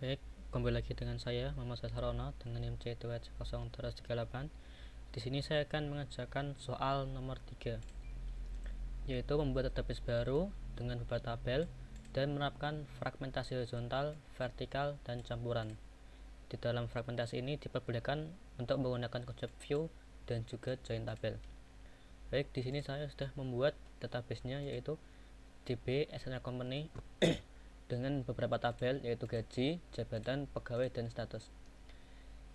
Baik, kembali lagi dengan saya Muhammad Sasarono dengan NIM C2H038. Di sini saya akan mengerjakan soal nomor 3, yaitu membuat database baru dengan beberapa tabel dan menerapkan fragmentasi horizontal, vertikal, dan campuran. Di dalam fragmentasi ini diperbolehkan untuk menggunakan konsep view dan juga join tabel. Baik, di sini saya sudah membuat database-nya, yaitu DB External Company dengan beberapa tabel, yaitu gaji, jabatan, pegawai, dan status.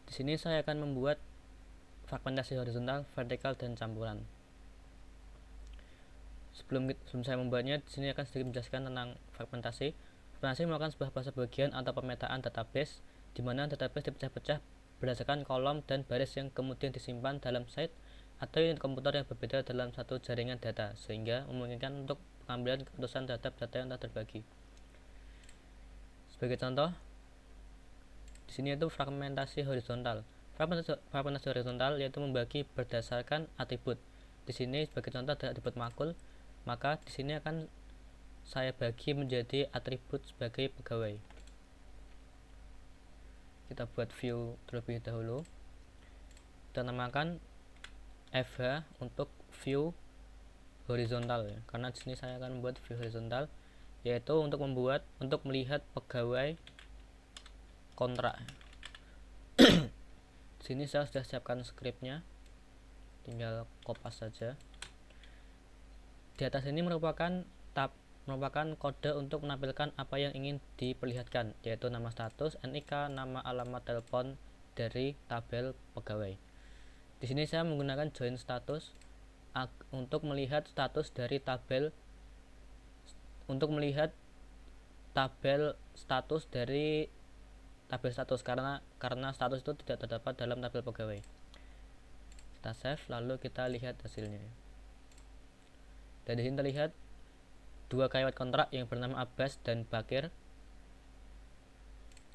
Di sini saya akan membuat fragmentasi horizontal, vertikal, dan campuran. Sebelum saya membuatnya, di sini akan sedikit menjelaskan tentang fragmentasi. Fragmentasi merupakan sebuah proses bagian atau pemetaan database, di mana database dipecah-pecah berdasarkan kolom dan baris yang kemudian disimpan dalam site atau unit komputer yang berbeda dalam satu jaringan data, sehingga memungkinkan untuk pengambilan keputusan terhadap data yang telah terbagi. Sebagai contoh, di sini itu fragmentasi horizontal. Fragmentasi horizontal yaitu membagi berdasarkan atribut. Di sini sebagai contoh ada atribut makul, maka di sini akan saya bagi menjadi atribut sebagai pegawai. Kita buat view terlebih dahulu. Kita namakan FH untuk view horizontal ya. Karena di sini saya akan membuat view horizontal, yaitu untuk melihat pegawai kontrak. Di sini saya sudah siapkan scriptnya, tinggal kopas saja. Di atas ini merupakan kode untuk menampilkan apa yang ingin diperlihatkan, yaitu nama status, NIK, nama alamat telepon dari tabel pegawai. Di sini saya menggunakan join status untuk melihat status dari tabel status dari tabel status, karena status itu tidak terdapat dalam tabel pegawai. Kita save, lalu kita lihat hasilnya. Dan di sini terlihat dua kalimat kontrak yang bernama Abbas dan Bakir.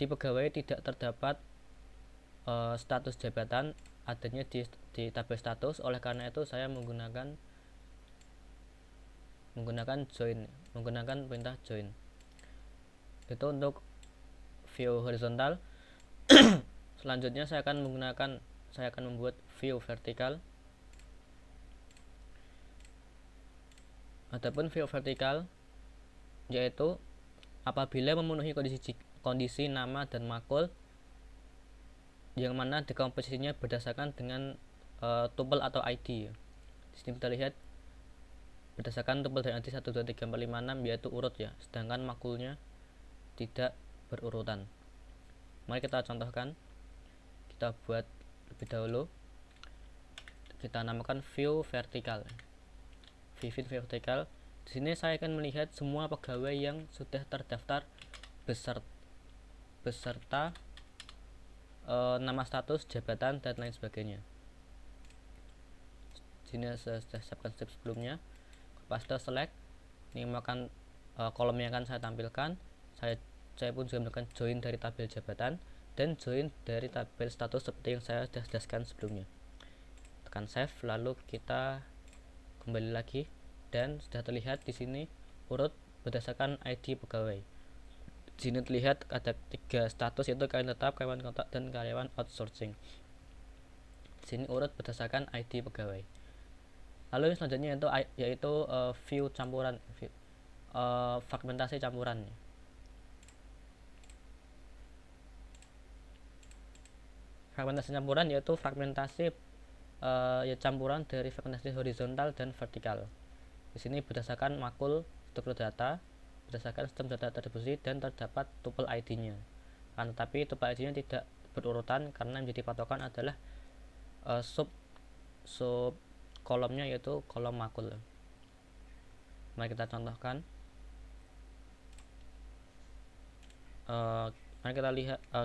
Di pegawai tidak terdapat status jabatan adanya di tabel status. Oleh karena itu saya menggunakan perintah join. Itu untuk view horizontal. Selanjutnya saya akan membuat view vertikal. Adapun view vertikal yaitu apabila memenuhi kondisi nama dan makul, yang mana dekomposisinya berdasarkan dengan tuple atau ID. Di sini kita lihat berdasarkan tuple dari ID 1, 2, 3, 4, 5, 6, yaitu urut ya, sedangkan makulnya tidak berurutan. Mari kita contohkan. Kita buat lebih dahulu. Kita namakan view vertikal. View vertikal. Di sini saya akan melihat semua pegawai yang sudah terdaftar beserta nama status, jabatan, dan lain sebagainya. Di sini saya sudah siapkan step sebelumnya. Paste select. Ini merupakan kolom yang akan saya tampilkan. Saya pun juga melakukan join dari tabel jabatan dan join dari tabel status seperti yang saya sudah jelaskan sebelumnya. Tekan save, lalu kita kembali lagi, dan sudah terlihat di sini urut berdasarkan ID pegawai. Di sini terlihat ada 3 status, yaitu karyawan tetap, karyawan kontrak, dan karyawan outsourcing. Di sini urut berdasarkan ID pegawai. Lalu yang selanjutnya yaitu view campuran, fragmentasi campuran. Fragmentasi campuran yaitu fragmentasi campuran dari fragmentasi horizontal dan vertikal. Di sini berdasarkan makul struktur data, berdasarkan sistem data atribusi, dan terdapat tuple ID-nya. Tetapi tuple ID-nya tidak berurutan karena menjadi patokan adalah sub kolomnya, yaitu kolom makul. Mari kita contohkan. Mari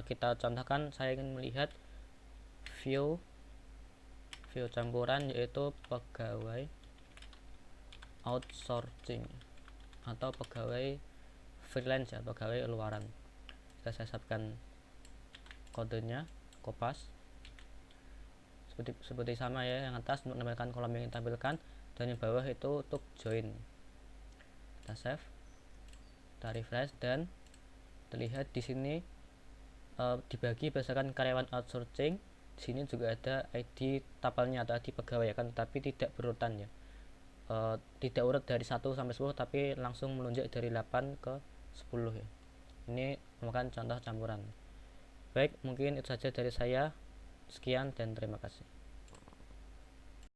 kita contohkan. Saya ingin melihat view campuran, yaitu pegawai outsourcing atau pegawai freelance ya, pegawai luaran. Saya siapkan kodenya, kopas seperti sama ya, yang atas untuk menambahkan kolom yang ditampilkan, dan yang bawah itu untuk join. Kita save, kita refresh, dan terlihat di sini dibagi berdasarkan karyawan outsourcing. Di sini juga ada ID tapelnya atau ID pegawai kan, tapi tidak berurutan ya. Tidak urut dari 1 sampai 10 tapi langsung melonjak dari 8 ke 10 ya. Ini merupakan contoh campuran. Baik, mungkin itu saja dari saya. Sekian dan terima kasih.